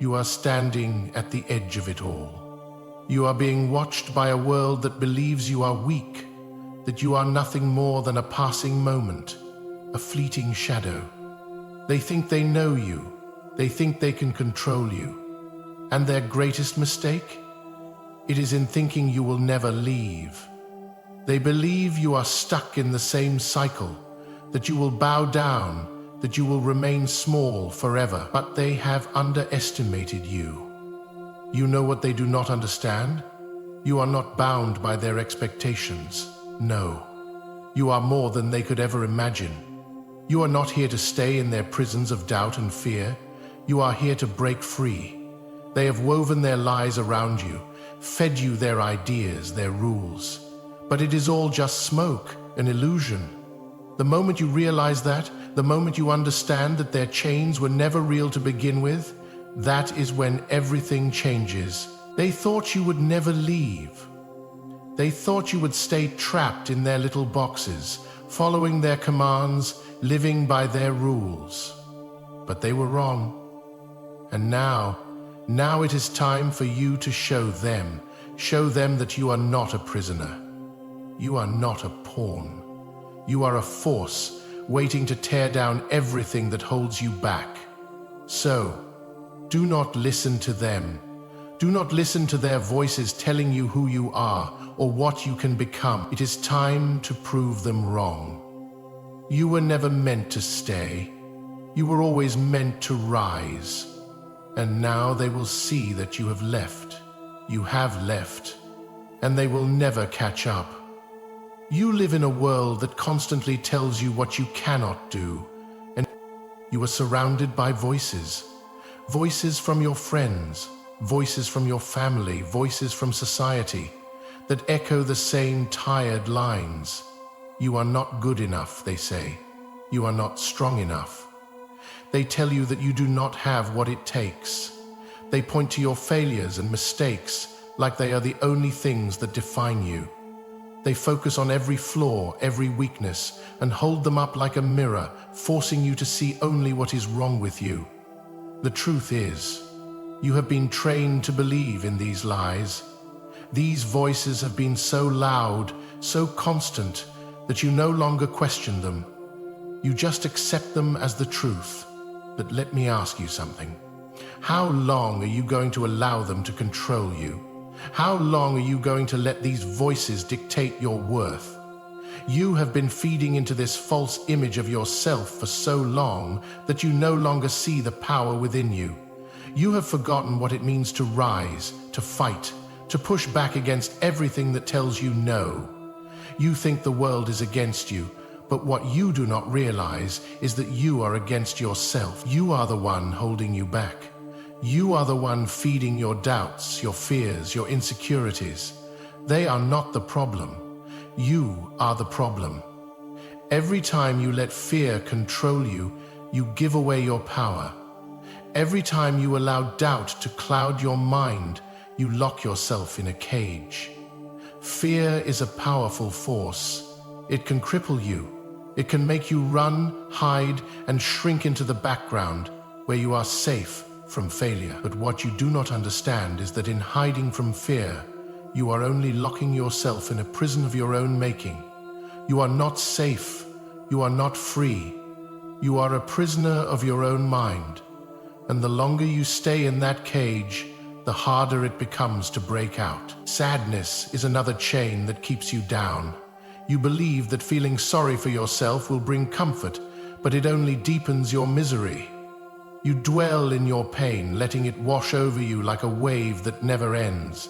You are standing at the edge of it all. You are being watched by a world that believes you are weak, that you are nothing more than a passing moment, a fleeting shadow. They think they know you. They think they can control you. And their greatest mistake? It is in thinking you will never leave. They believe you are stuck in the same cycle, that you will bow down, that you will remain small forever. But they have underestimated you. You know what they do not understand? You are not bound by their expectations. No. You are more than they could ever imagine. You are not here to stay in their prisons of doubt and fear. You are here to break free. They have woven their lies around you, fed you their ideas, their rules. But it is all just smoke, an illusion. The moment you realize that, the moment you understand that their chains were never real to begin with, that is when everything changes. They thought you would never leave. They thought you would stay trapped in their little boxes, following their commands, living by their rules. But they were wrong. And now it is time for you to show them that you are not a prisoner. You are not a pawn. You are a force waiting to tear down everything that holds you back. So, do not listen to them. Do not listen to their voices telling you who you are or what you can become. It is time to prove them wrong. You were never meant to stay. You were always meant to rise. And now they will see that you have left. You have left. And they will never catch up. You live in a world that constantly tells you what you cannot do. And you are surrounded by voices. Voices from your friends. Voices from your family. Voices from society. That echo the same tired lines. You are not good enough, they say. You are not strong enough. They tell you that you do not have what it takes. They point to your failures and mistakes like they are the only things that define you. They focus on every flaw, every weakness, and hold them up like a mirror, forcing you to see only what is wrong with you. The truth is, you have been trained to believe in these lies. These voices have been so loud, so constant, that you no longer question them. You just accept them as the truth. But let me ask you something. How long are you going to allow them to control you? How long are you going to let these voices dictate your worth? You have been feeding into this false image of yourself for so long that you no longer see the power within you. You have forgotten what it means to rise, to fight, to push back against everything that tells you no. You think the world is against you, but what you do not realize is that you are against yourself. You are the one holding you back. You are the one feeding your doubts, your fears, your insecurities. They are not the problem. You are the problem. Every time you let fear control you, you give away your power. Every time you allow doubt to cloud your mind, you lock yourself in a cage. Fear is a powerful force. It can cripple you. It can make you run, hide, and shrink into the background where you are safe from failure. But what you do not understand is that in hiding from fear, you are only locking yourself in a prison of your own making. You are not safe. You are not free. You are a prisoner of your own mind. And the longer you stay in that cage, the harder it becomes to break out. Sadness is another chain that keeps you down. You believe that feeling sorry for yourself will bring comfort, but it only deepens your misery. You dwell in your pain, letting it wash over you like a wave that never ends.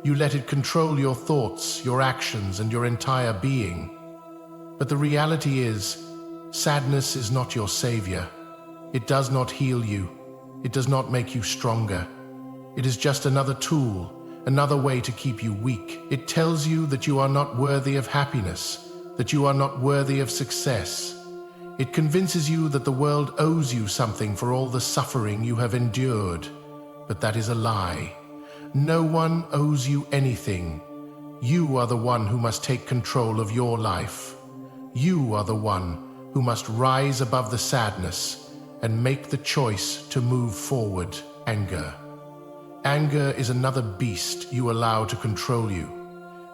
You let it control your thoughts, your actions, and your entire being. But the reality is, sadness is not your savior. It does not heal you. It does not make you stronger. It is just another tool, another way to keep you weak. It tells you that you are not worthy of happiness, that you are not worthy of success. It convinces you that the world owes you something for all the suffering you have endured. But that is a lie. No one owes you anything. You are the one who must take control of your life. You are the one who must rise above the sadness and make the choice to move forward. Anger. Anger is another beast you allow to control you.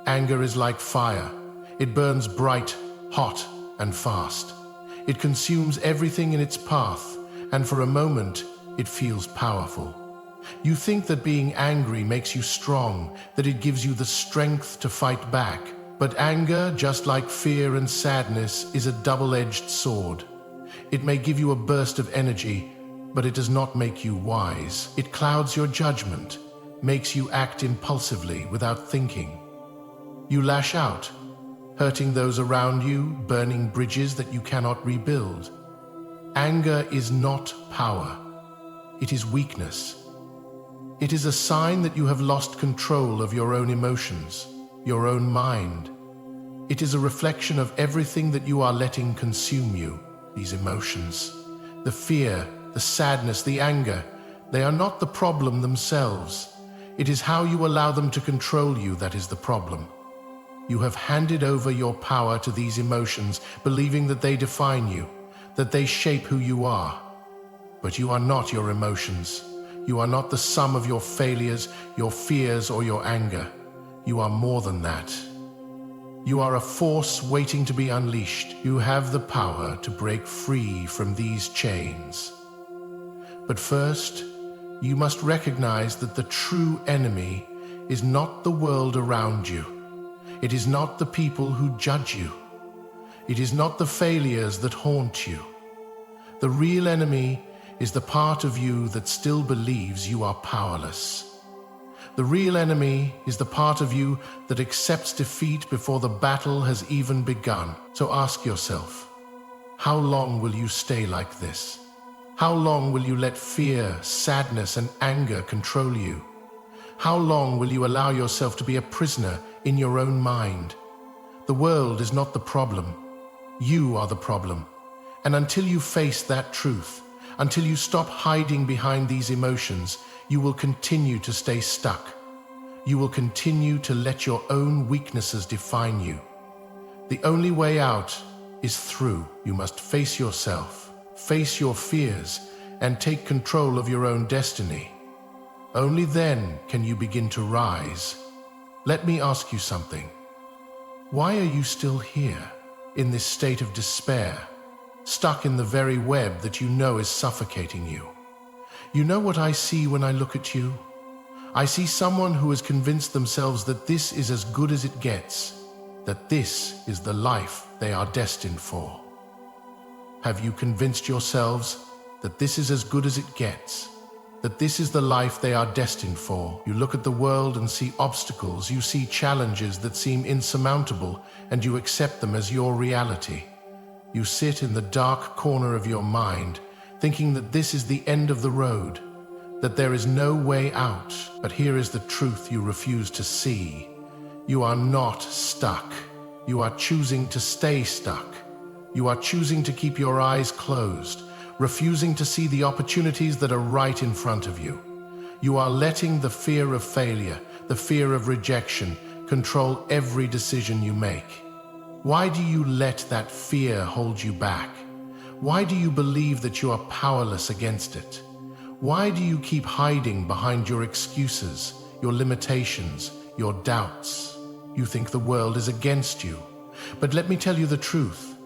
Anger is like fire. It burns bright, hot, and fast. It consumes everything in its path, and for a moment, it feels powerful. You think that being angry makes you strong, that it gives you the strength to fight back. But anger, just like fear and sadness, is a double-edged sword. It may give you a burst of energy, but it does not make you wise. It clouds your judgment, makes you act impulsively without thinking. You lash out, hurting those around you, burning bridges that you cannot rebuild. Anger is not power. It is weakness. It is a sign that you have lost control of your own emotions, your own mind. It is a reflection of everything that you are letting consume you, these emotions. The fear, the sadness, the anger, they are not the problem themselves. It is how you allow them to control you that is the problem. You have handed over your power to these emotions, believing that they define you, that they shape who you are. But you are not your emotions. You are not the sum of your failures, your fears, or your anger. You are more than that. You are a force waiting to be unleashed. You have the power to break free from these chains. But first, you must recognize that the true enemy is not the world around you. It is not the people who judge you. It is not the failures that haunt you. The real enemy is the part of you that still believes you are powerless. The real enemy is the part of you that accepts defeat before the battle has even begun. So ask yourself, how long will you stay like this? How long will you let fear, sadness, and anger control you? How long will you allow yourself to be a prisoner in your own mind? The world is not the problem. You are the problem. And until you face that truth, until you stop hiding behind these emotions, you will continue to stay stuck. You will continue to let your own weaknesses define you. The only way out is through. You must face yourself, face your fears, and take control of your own destiny. Only then can you begin to rise. Let me ask you something. Why are you still here, in this state of despair, stuck in the very web that you know is suffocating you? You know what I see when I look at you? I see someone who has convinced themselves that this is as good as it gets, that this is the life they are destined for. Have you convinced yourselves that this is as good as it gets, that this is the life they are destined for? You look at the world and see obstacles, you see challenges that seem insurmountable, and you accept them as your reality. You sit in the dark corner of your mind, thinking that this is the end of the road, that there is no way out. But here is the truth you refuse to see. You are not stuck. You are choosing to stay stuck. You are choosing to keep your eyes closed, refusing to see the opportunities that are right in front of you. You are letting the fear of failure, the fear of rejection, control every decision you make. Why do you let that fear hold you back? Why do you believe that you are powerless against it? Why do you keep hiding behind your excuses, your limitations, your doubts? You think the world is against you. But let me tell you the truth.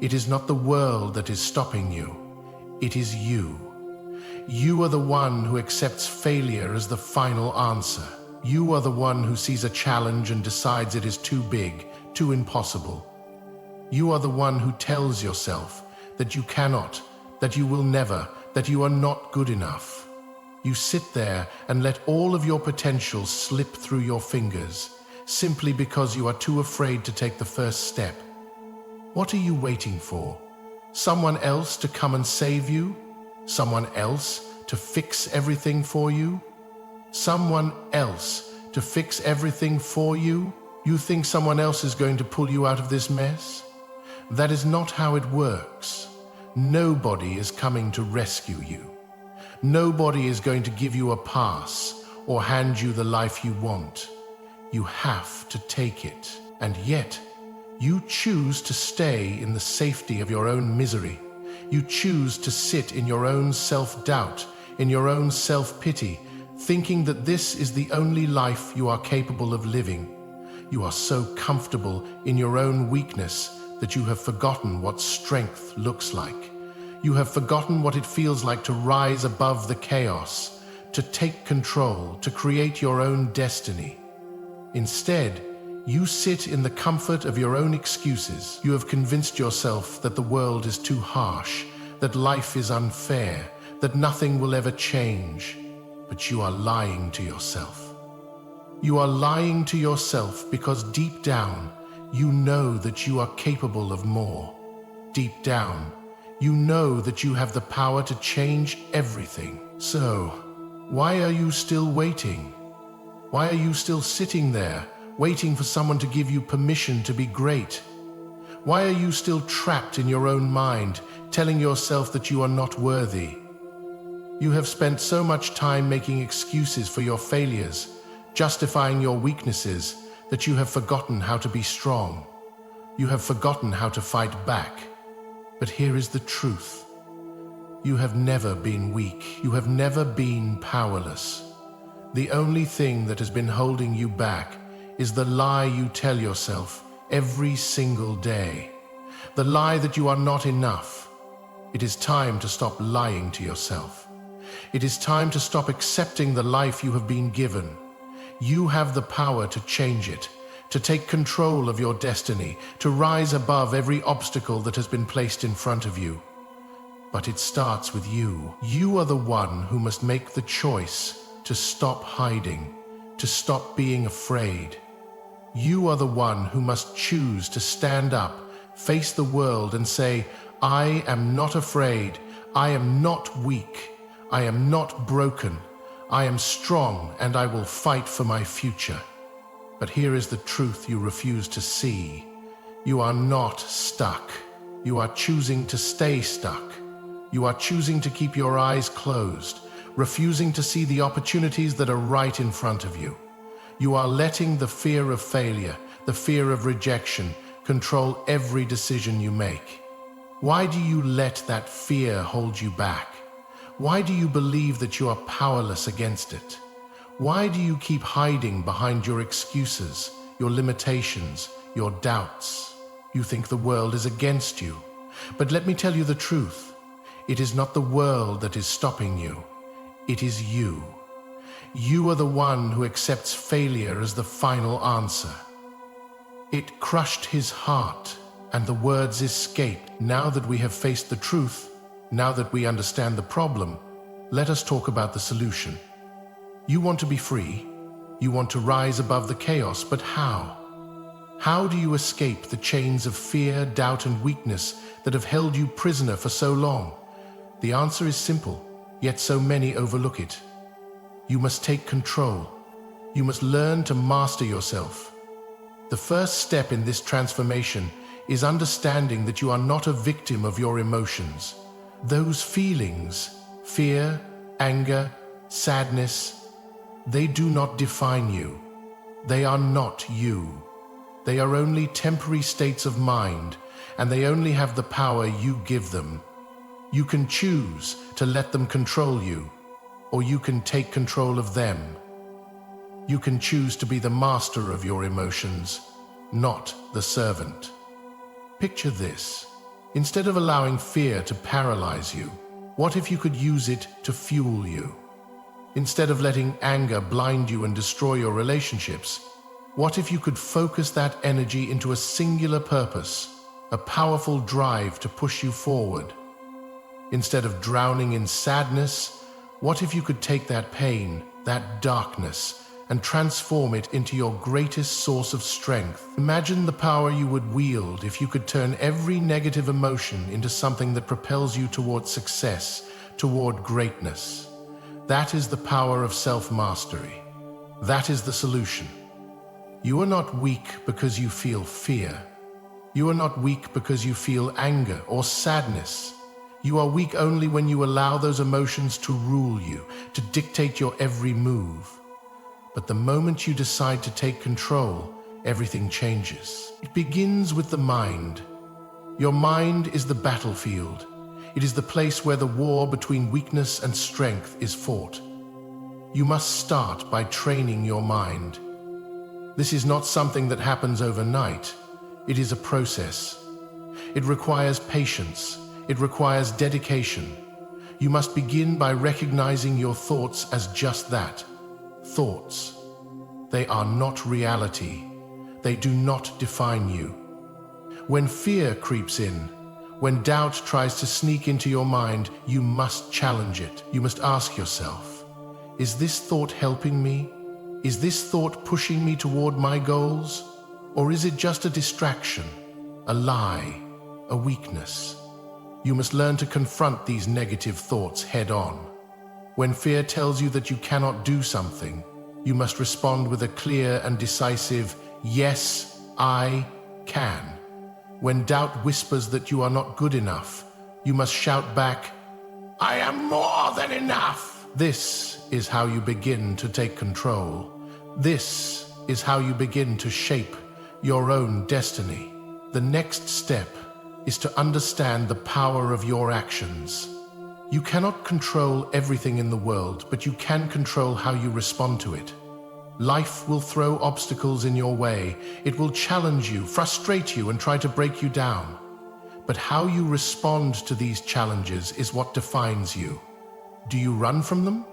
It is not the world that is stopping you. It is you. You are the one who accepts failure as the final answer. You are the one who sees a challenge and decides it is too big, too impossible. You are the one who tells yourself that you cannot, that you will never, that you are not good enough. You sit there and let all of your potential slip through your fingers, simply because you are too afraid to take the first step. What are you waiting for? Someone else to come and save you? Someone else to fix everything for you? Someone else to fix everything for you? You think someone else is going to pull you out of this mess? That is not how it works. Nobody is coming to rescue you. Nobody is going to give you a pass or hand you the life you want. You have to take it. And yet, you choose to stay in the safety of your own misery. You choose to sit in your own self-doubt, in your own self-pity, thinking that this is the only life you are capable of living. You are so comfortable in your own weakness that you have forgotten what strength looks like. You have forgotten what it feels like to rise above the chaos, to take control, to create your own destiny. Instead, you sit in the comfort of your own excuses. You have convinced yourself that the world is too harsh, that life is unfair, that nothing will ever change. But you are lying to yourself. You are lying to yourself because deep down, you know that you are capable of more. Deep down, you know that you have the power to change everything. So, why are you still waiting? Why are you still sitting there, waiting for someone to give you permission to be great? Why are you still trapped in your own mind, telling yourself that you are not worthy? You have spent so much time making excuses for your failures, justifying your weaknesses, that you have forgotten how to be strong. You have forgotten how to fight back. But here is the truth. You have never been weak. You have never been powerless. The only thing that has been holding you back is the lie you tell yourself every single day. The lie that you are not enough. It is time to stop lying to yourself. It is time to stop accepting the life you have been given. You have the power to change it, to take control of your destiny, to rise above every obstacle that has been placed in front of you. But it starts with you. You are the one who must make the choice to stop hiding, to stop being afraid. You are the one who must choose to stand up, face the world and say, I am not afraid, I am not weak, I am not broken, I am strong and I will fight for my future. But here is the truth you refuse to see. You are not stuck. You are choosing to stay stuck. You are choosing to keep your eyes closed, refusing to see the opportunities that are right in front of you. You are letting the fear of failure, the fear of rejection, control every decision you make. Why do you let that fear hold you back? Why do you believe that you are powerless against it? Why do you keep hiding behind your excuses, your limitations, your doubts? You think the world is against you. But let me tell you the truth. It is not the world that is stopping you. It is you. You are the one who accepts failure as the final answer. It crushed his heart, and the words escaped. Now that we have faced the truth, now that we understand the problem, let us talk about the solution. You want to be free. You want to rise above the chaos, but how? How do you escape the chains of fear, doubt, and weakness that have held you prisoner for so long? The answer is simple, yet so many overlook it. You must take control. You must learn to master yourself. The first step in this transformation is understanding that you are not a victim of your emotions. Those feelings, fear, anger, sadness, they do not define you. They are not you. They are only temporary states of mind, and they only have the power you give them. You can choose to let them control you, or you can take control of them. You can choose to be the master of your emotions, not the servant. Picture this. Instead of allowing fear to paralyze you, what if you could use it to fuel you? Instead of letting anger blind you and destroy your relationships, what if you could focus that energy into a singular purpose, a powerful drive to push you forward? Instead of drowning in sadness, what if you could take that pain, that darkness, and transform it into your greatest source of strength? Imagine the power you would wield if you could turn every negative emotion into something that propels you toward success, toward greatness. That is the power of self-mastery. That is the solution. You are not weak because you feel fear. You are not weak because you feel anger or sadness. You are weak only when you allow those emotions to rule you, to dictate your every move. But the moment you decide to take control, everything changes. It begins with the mind. Your mind is the battlefield. It is the place where the war between weakness and strength is fought. You must start by training your mind. This is not something that happens overnight. It is a process. It requires patience. It requires dedication. You must begin by recognizing your thoughts as just that, thoughts. They are not reality. They do not define you. When fear creeps in, when doubt tries to sneak into your mind, you must challenge it. You must ask yourself, is this thought helping me? Is this thought pushing me toward my goals? Or is it just a distraction, a lie, a weakness? You must learn to confront these negative thoughts head on. When fear tells you that you cannot do something, you must respond with a clear and decisive, yes, I can. When doubt whispers that you are not good enough, you must shout back, I am more than enough. This is how you begin to take control. This is how you begin to shape your own destiny. The next step is to understand the power of your actions. You cannot control everything in the world, but you can control how you respond to it. Life will throw obstacles in your way. It will challenge you, frustrate you, and try to break you down. But how you respond to these challenges is what defines you. Do you run from them?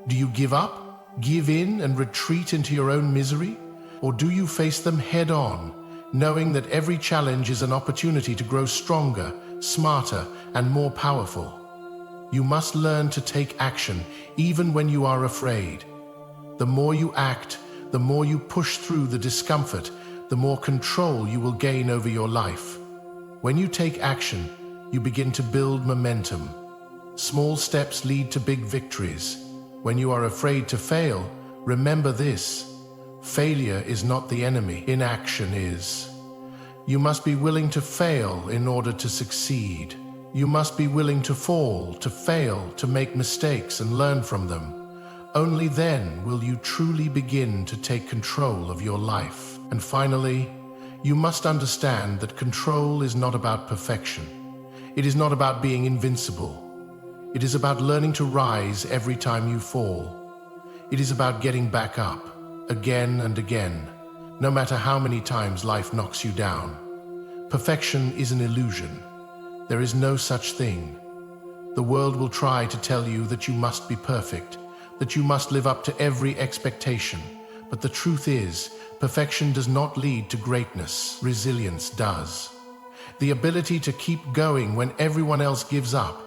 Do you give up, give in, and retreat into your own misery? Or do you face them head on, knowing that every challenge is an opportunity to grow stronger, smarter, and more powerful? You must learn to take action, even when you are afraid. The more you act, the more you push through the discomfort, the more control you will gain over your life. When you take action, you begin to build momentum. Small steps lead to big victories. When you are afraid to fail, remember this: failure is not the enemy, inaction is. You must be willing to fail in order to succeed. You must be willing to fall, to fail, to make mistakes and learn from them. Only then will you truly begin to take control of your life. And finally, you must understand that control is not about perfection. It is not about being invincible. It is about learning to rise every time you fall. It is about getting back up, again and again, no matter how many times life knocks you down. Perfection is an illusion. There is no such thing. The world will try to tell you that you must be perfect, that you must live up to every expectation. But the truth is, perfection does not lead to greatness. Resilience does. The ability to keep going when everyone else gives up.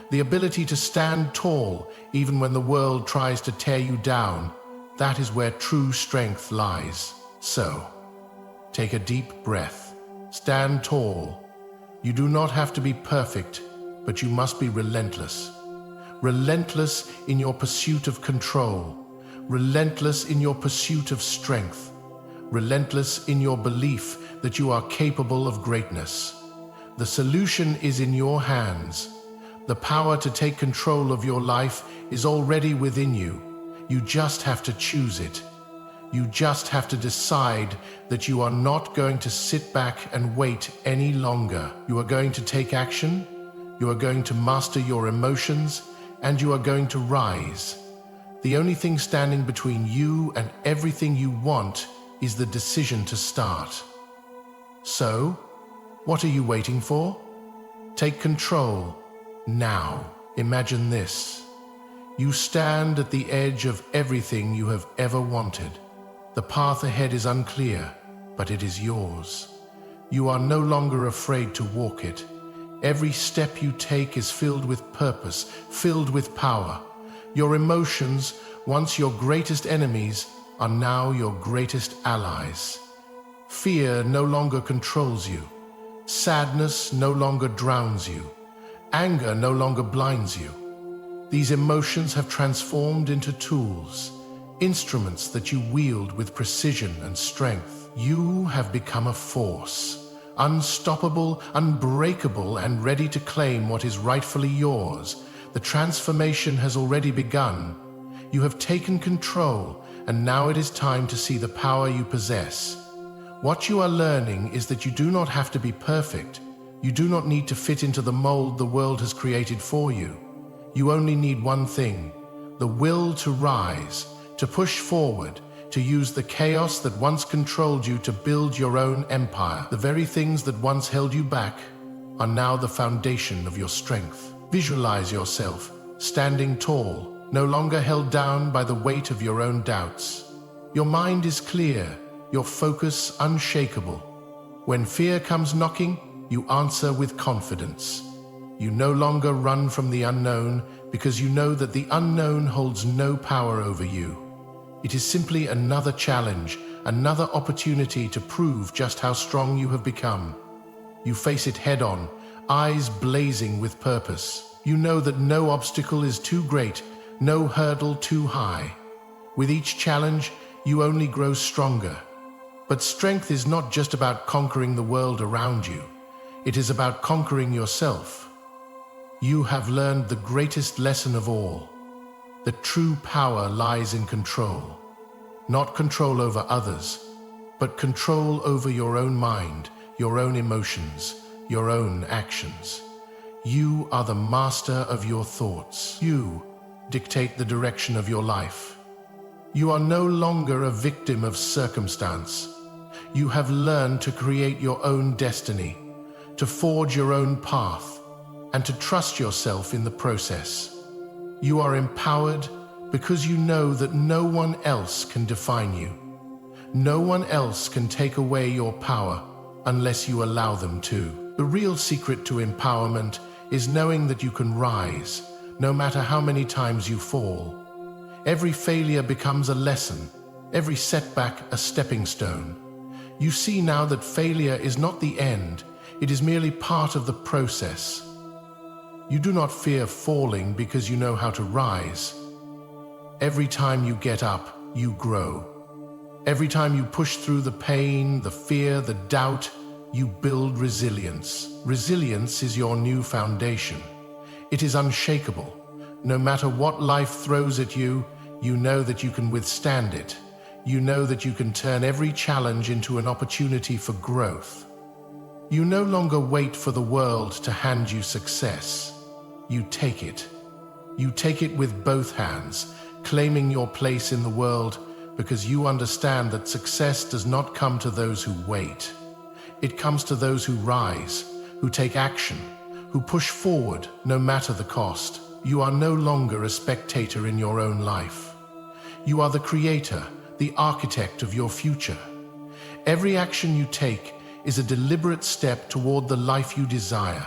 The ability to stand tall even when the world tries to tear you down. That is where true strength lies. So, take a deep breath. Stand tall. You do not have to be perfect, but you must be relentless. Relentless in your pursuit of control. Relentless in your pursuit of strength. Relentless in your belief that you are capable of greatness. The solution is in your hands. The power to take control of your life is already within you. You just have to choose it. You just have to decide that you are not going to sit back and wait any longer. You are going to take action. You are going to master your emotions, and you are going to rise. The only thing standing between you and everything you want is the decision to start. So, what are you waiting for? Take control now. Imagine this. You stand at the edge of everything you have ever wanted. The path ahead is unclear, but it is yours. You are no longer afraid to walk it. Every step you take is filled with purpose, filled with power. Your emotions, once your greatest enemies, are now your greatest allies. Fear no longer controls you. Sadness no longer drowns you. Anger no longer blinds you. These emotions have transformed into tools, instruments that you wield with precision and strength. You have become a force. Unstoppable, unbreakable, and ready to claim what is rightfully yours. The transformation has already begun. You have taken control, and now it is time to see the power you possess. What you are learning is that you do not have to be perfect, You do not need to fit into the mold the world has created for you. You only need one thing: the will to rise, to push forward, to use the chaos that once controlled you to build your own empire. The very things that once held you back are now the foundation of your strength. Visualize yourself standing tall, no longer held down by the weight of your own doubts. Your mind is clear, your focus unshakable. When fear comes knocking, you answer with confidence. You no longer run from the unknown because you know that the unknown holds no power over you. It is simply another challenge, another opportunity to prove just how strong you have become. You face it head on, eyes blazing with purpose. You know that no obstacle is too great, no hurdle too high. With each challenge, you only grow stronger. But strength is not just about conquering the world around you. It is about conquering yourself. You have learned the greatest lesson of all. That true power lies in control. Not control over others, but control over your own mind, your own emotions, your own actions. You are the master of your thoughts. You dictate the direction of your life. You are no longer a victim of circumstance. You have learned to create your own destiny, to forge your own path, and to trust yourself in the process. You are empowered because you know that no one else can define you. No one else can take away your power unless you allow them to. The real secret to empowerment is knowing that you can rise, no matter how many times you fall. Every failure becomes a lesson, every setback a stepping stone. You see now that failure is not the end, it is merely part of the process. You do not fear falling because you know how to rise. Every time you get up, you grow. Every time you push through the pain, the fear, the doubt, you build resilience. Resilience is your new foundation. It is unshakable. No matter what life throws at you, you know that you can withstand it. You know that you can turn every challenge into an opportunity for growth. You no longer wait for the world to hand you success. You take it. You take it with both hands, claiming your place in the world because you understand that success does not come to those who wait. It comes to those who rise, who take action, who push forward no matter the cost. You are no longer a spectator in your own life. You are the creator, the architect of your future. Every action you take is a deliberate step toward the life you desire.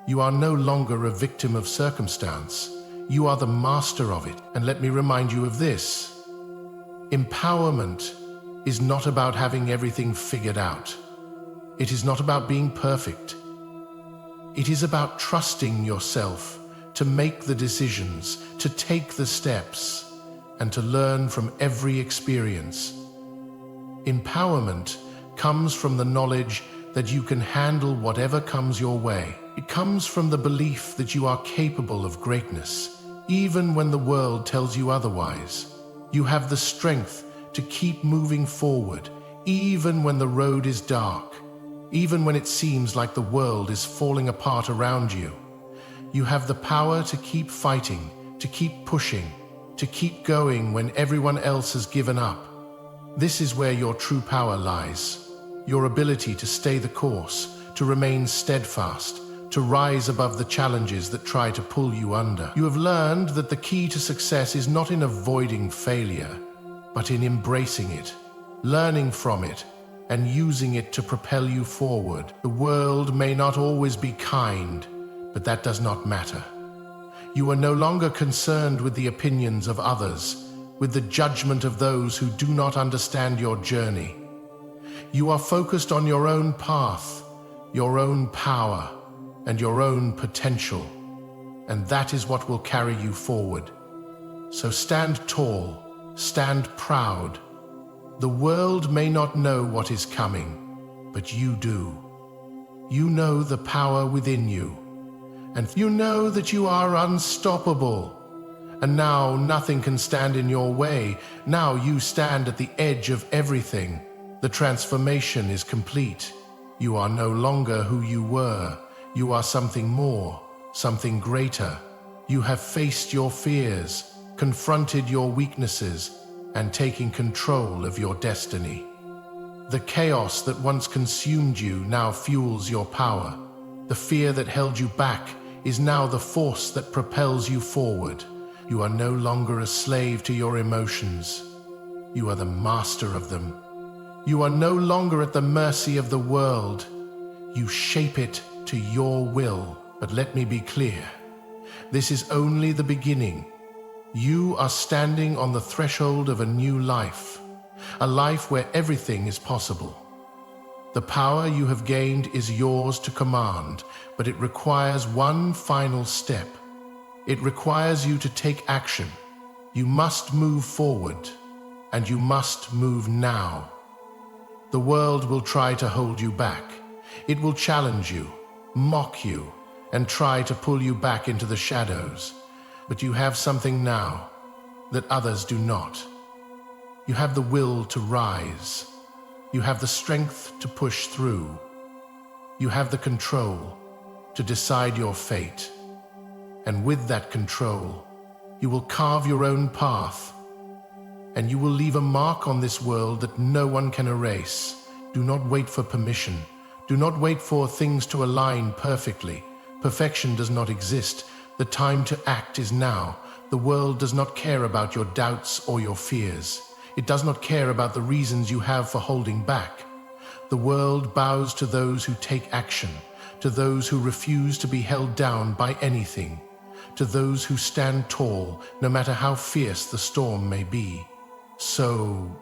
You are no longer a victim of circumstance. You are the master of it. And let me remind you of this. Empowerment is not about having everything figured out. It is not about being perfect. It is about trusting yourself to make the decisions, to take the steps, and to learn from every experience. Empowerment comes from the knowledge that you can handle whatever comes your way. It comes from the belief that you are capable of greatness, even when the world tells you otherwise. You have the strength to keep moving forward, even when the road is dark, even when it seems like the world is falling apart around you. You have the power to keep fighting, to keep pushing, to keep going when everyone else has given up. This is where your true power lies. Your ability to stay the course, to remain steadfast, to rise above the challenges that try to pull you under. You have learned that the key to success is not in avoiding failure, but in embracing it, learning from it, and using it to propel you forward. The world may not always be kind, but that does not matter. You are no longer concerned with the opinions of others, with the judgment of those who do not understand your journey. You are focused on your own path, your own power, and your own potential, and that is what will carry you forward. So stand tall, stand proud. The world may not know what is coming, but you do. You know the power within you, and you know that you are unstoppable. And now nothing can stand in your way. Now you stand at the edge of everything. The transformation is complete. You are no longer who you were. You are something more, something greater. You have faced your fears, confronted your weaknesses, and taken control of your destiny. The chaos that once consumed you now fuels your power. The fear that held you back is now the force that propels you forward. You are no longer a slave to your emotions. You are the master of them. You are no longer at the mercy of the world. You shape it to your will. But let me be clear, this is only the beginning. You are standing on the threshold of a new life, a life where everything is possible. The power you have gained is yours to command, but it requires one final step. It requires you to take action. You must move forward, and you must move now. The world will try to hold you back. It will challenge you, mock you, and try to pull you back into the shadows. But you have something now that others do not. You have the will to rise. You have the strength to push through. You have the control to decide your fate. And with that control, you will carve your own path. And you will leave a mark on this world that no one can erase. Do not wait for permission. Do not wait for things to align perfectly. Perfection does not exist. The time to act is now. The world does not care about your doubts or your fears. It does not care about the reasons you have for holding back. The world bows to those who take action, to those who refuse to be held down by anything, to those who stand tall, no matter how fierce the storm may be. So,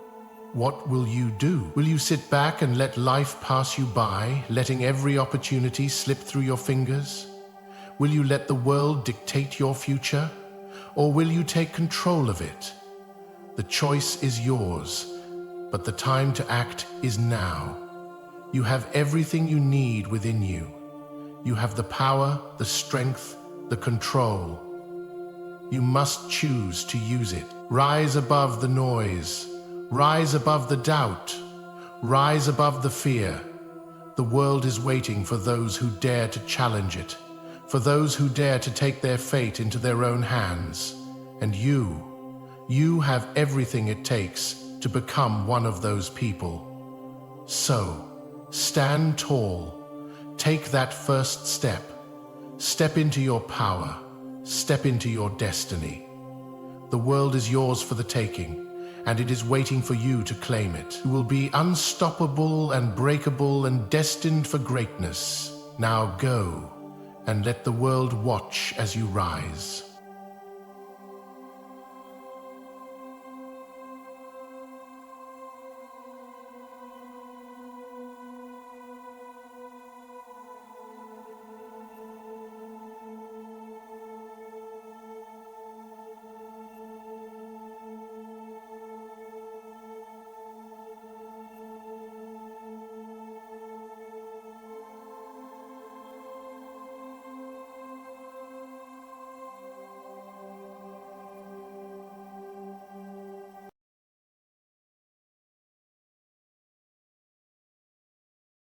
what will you do? Will you sit back and let life pass you by, letting every opportunity slip through your fingers? Will you let the world dictate your future? Or will you take control of it? The choice is yours, but the time to act is now. You have everything you need within you. You have the power, the strength, the control. You must choose to use it. Rise above the noise. Rise above the doubt. Rise above the fear. The world is waiting for those who dare to challenge it, for those who dare to take their fate into their own hands. And you have everything it takes to become one of those people. So, stand tall. Take that first step. Step into your power. Step into your destiny. The world is yours for the taking, and it is waiting for you to claim it. You will be unstoppable and breakable and destined for greatness. Now go, and let the world watch as you rise.